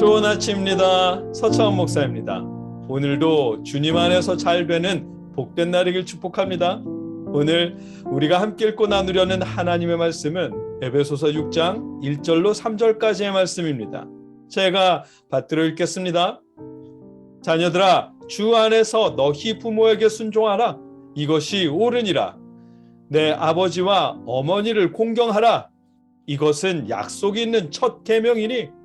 좋은 아침입니다. 서창원 목사입니다. 오늘도 주님 안에서 잘 되는 복된 날이길 축복합니다. 오늘 우리가 함께 읽고 나누려는 하나님의 말씀은 에베소서 6장 1절로 3절까지의 말씀입니다. 제가 받들어 읽겠습니다. 자녀들아, 주 안에서 너희 부모에게 순종하라. 이것이 옳으니라. 내 아버지와 어머니를 공경하라. 이것은 약속이 있는 첫 계명이니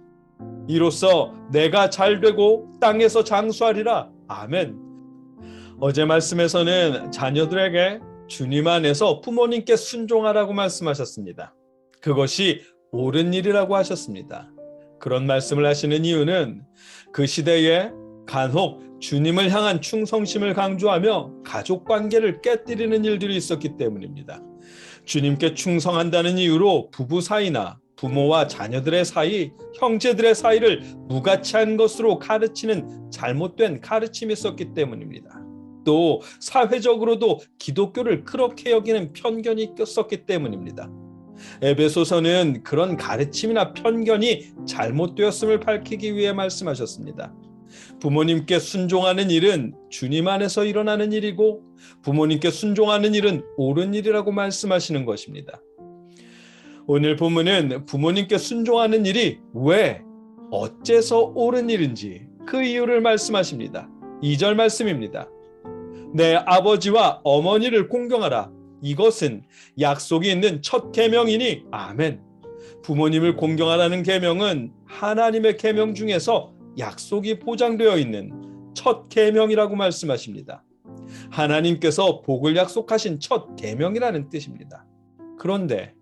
이로써 내가 잘되고 땅에서 장수하리라. 아멘. 어제 말씀에서는 자녀들에게 주님 안에서 부모님께 순종하라고 말씀하셨습니다. 그것이 옳은 일이라고 하셨습니다. 그런 말씀을 하시는 이유는 그 시대에 간혹 주님을 향한 충성심을 강조하며 가족관계를 깨뜨리는 일들이 있었기 때문입니다. 주님께 충성한다는 이유로 부부 사이나 부모와 자녀들의 사이, 형제들의 사이를 무가치한 것으로 가르치는 잘못된 가르침이 있었기 때문입니다. 또 사회적으로도 기독교를 그렇게 여기는 편견이 있었기 때문입니다. 에베소서는 그런 가르침이나 편견이 잘못되었음을 밝히기 위해 말씀하셨습니다. 부모님께 순종하는 일은 주님 안에서 일어나는 일이고 부모님께 순종하는 일은 옳은 일이라고 말씀하시는 것입니다. 오늘 본문은 부모님께 순종하는 일이 왜, 어째서 옳은 일인지 그 이유를 말씀하십니다. 2절 말씀입니다. 내 아버지와 어머니를 공경하라. 이것은 약속이 있는 첫 계명이니 아멘. 부모님을 공경하라는 계명은 하나님의 계명 중에서 약속이 보장되어 있는 첫 계명이라고 말씀하십니다. 하나님께서 복을 약속하신 첫 계명이라는 뜻입니다. 그런데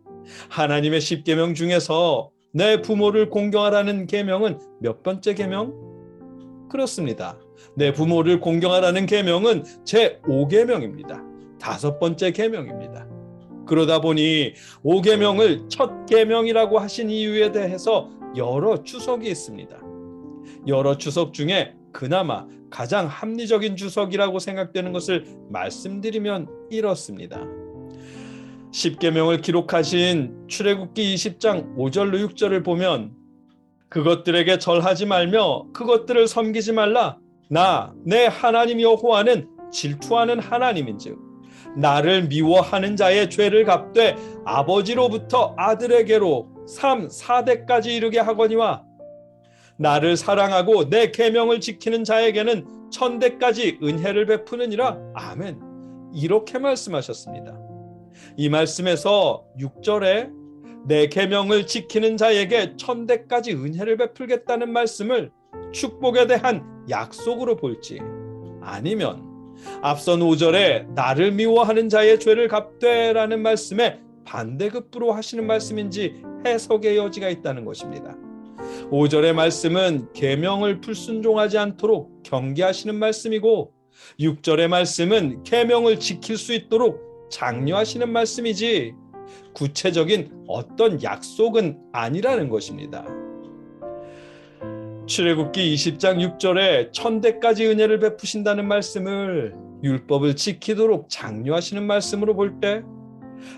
하나님의 10계명 중에서 내 부모를 공경하라는 계명은 몇 번째 계명? 그렇습니다. 내 부모를 공경하라는 계명은 제5계명입니다. 5번째 계명입니다. 그러다 보니 5계명을 첫 계명이라고 하신 이유에 대해서 여러 주석이 있습니다. 여러 주석 중에 그나마 가장 합리적인 주석이라고 생각되는 것을 말씀드리면 이렇습니다. 10계명을 기록하신 출애굽기 20장 5절로 6절을 보면 그것들에게 절하지 말며 그것들을 섬기지 말라. 나 내 하나님 여호와는 질투하는 하나님인즉 나를 미워하는 자의 죄를 갚되 아버지로부터 아들에게로 3, 4대까지 이르게 하거니와 나를 사랑하고 내 계명을 지키는 자에게는 1000대까지 은혜를 베푸느니라. 아멘. 이렇게 말씀하셨습니다. 이 말씀에서 6절에 내 계명을 지키는 자에게 1000대까지 은혜를 베풀겠다는 말씀을 축복에 대한 약속으로 볼지, 아니면 앞선 5절에 나를 미워하는 자의 죄를 갚되라는 말씀에 반대급부로 하시는 말씀인지 해석의 여지가 있다는 것입니다. 5절의 말씀은 계명을 불순종하지 않도록 경계하시는 말씀이고 6절의 말씀은 계명을 지킬 수 있도록 장려하시는 말씀이지 구체적인 어떤 약속은 아니라는 것입니다. 출애굽기 20장 6절에 1000대까지 은혜를 베푸신다는 말씀을 율법을 지키도록 장려하시는 말씀으로 볼 때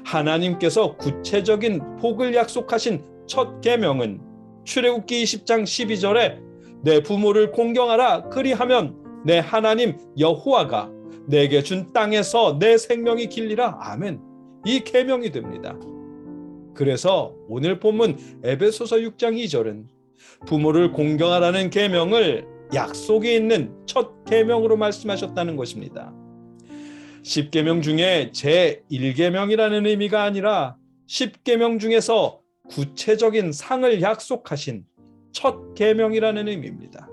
하나님께서 구체적인 복을 약속하신 첫 계명은 출애굽기 20장 12절에 내 부모를 공경하라. 그리하면 내 하나님 여호와가 내게 준 땅에서 내 생명이 길리라. 아멘. 이 계명이 됩니다. 그래서 오늘 본문 에베소서 6장 2절은 부모를 공경하라는 계명을 약속이 있는 첫 계명으로 말씀하셨다는 것입니다. 10계명 중에 제1계명이라는 의미가 아니라 10계명 중에서 구체적인 상을 약속하신 첫 계명이라는 의미입니다.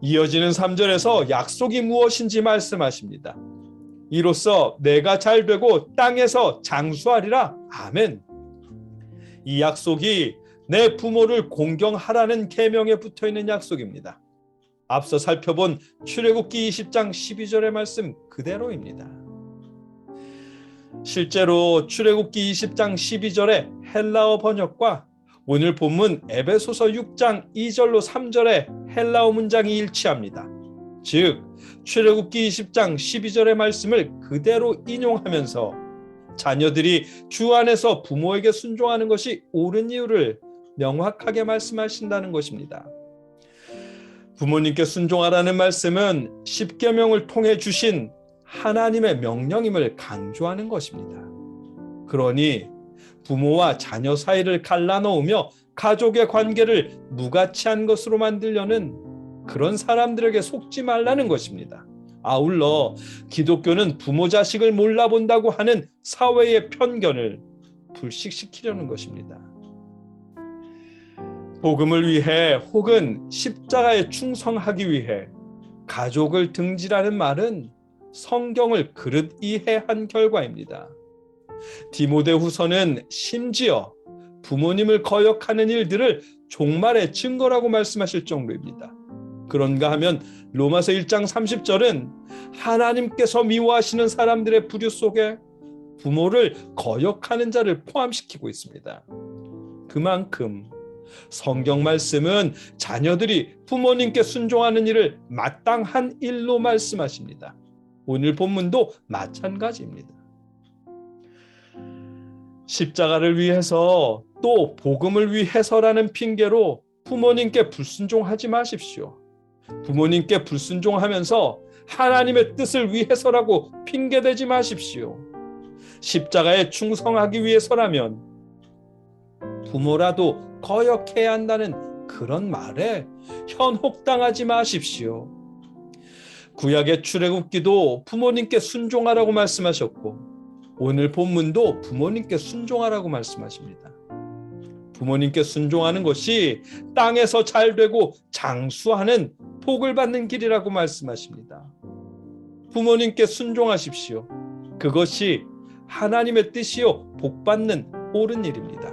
이어지는 3절에서 약속이 무엇인지 말씀하십니다. 이로써 내가 잘되고 땅에서 장수하리라. 아멘. 이 약속이 내 부모를 공경하라는 계명에 붙어있는 약속입니다. 앞서 살펴본 출애굽기 20장 12절의 말씀 그대로입니다. 실제로 출애굽기 20장 12절의 헬라어 번역과 오늘 본문 에베소서 6장 2절로 3절의 헬라어 문장이 일치합니다. 즉 출애굽기 20장 12절의 말씀을 그대로 인용하면서 자녀들이 주 안에서 부모에게 순종하는 것이 옳은 이유를 명확하게 말씀하신다는 것입니다. 부모님께 순종하라는 말씀은 십계명을 통해 주신 하나님의 명령임을 강조하는 것입니다. 그러니 부모와 자녀 사이를 갈라놓으며 가족의 관계를 무가치한 것으로 만들려는 그런 사람들에게 속지 말라는 것입니다. 아울러 기독교는 부모 자식을 몰라본다고 하는 사회의 편견을 불식시키려는 것입니다. 복음을 위해 혹은 십자가에 충성하기 위해 가족을 등지라는 말은 성경을 그릇 이해한 결과입니다. 디모데후서는 심지어 부모님을 거역하는 일들을 종말의 증거라고 말씀하실 정도입니다. 그런가 하면 로마서 1장 30절은 하나님께서 미워하시는 사람들의 부류 속에 부모를 거역하는 자를 포함시키고 있습니다. 그만큼 성경 말씀은 자녀들이 부모님께 순종하는 일을 마땅한 일로 말씀하십니다. 오늘 본문도 마찬가지입니다. 십자가를 위해서 또 복음을 위해서라는 핑계로 부모님께 불순종하지 마십시오. 부모님께 불순종하면서 하나님의 뜻을 위해서라고 핑계대지 마십시오. 십자가에 충성하기 위해서라면 부모라도 거역해야 한다는 그런 말에 현혹당하지 마십시오. 구약의 출애굽기도 부모님께 순종하라고 말씀하셨고 오늘 본문도 부모님께 순종하라고 말씀하십니다. 부모님께 순종하는 것이 땅에서 잘되고 장수하는 복을 받는 길이라고 말씀하십니다. 부모님께 순종하십시오. 그것이 하나님의 뜻이요 복받는 옳은 일입니다.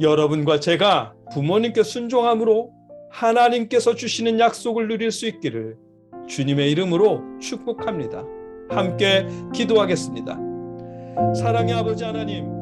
여러분과 제가 부모님께 순종함으로 하나님께서 주시는 약속을 누릴 수 있기를 주님의 이름으로 축복합니다. 함께 기도하겠습니다. 사랑의 아버지 하나님,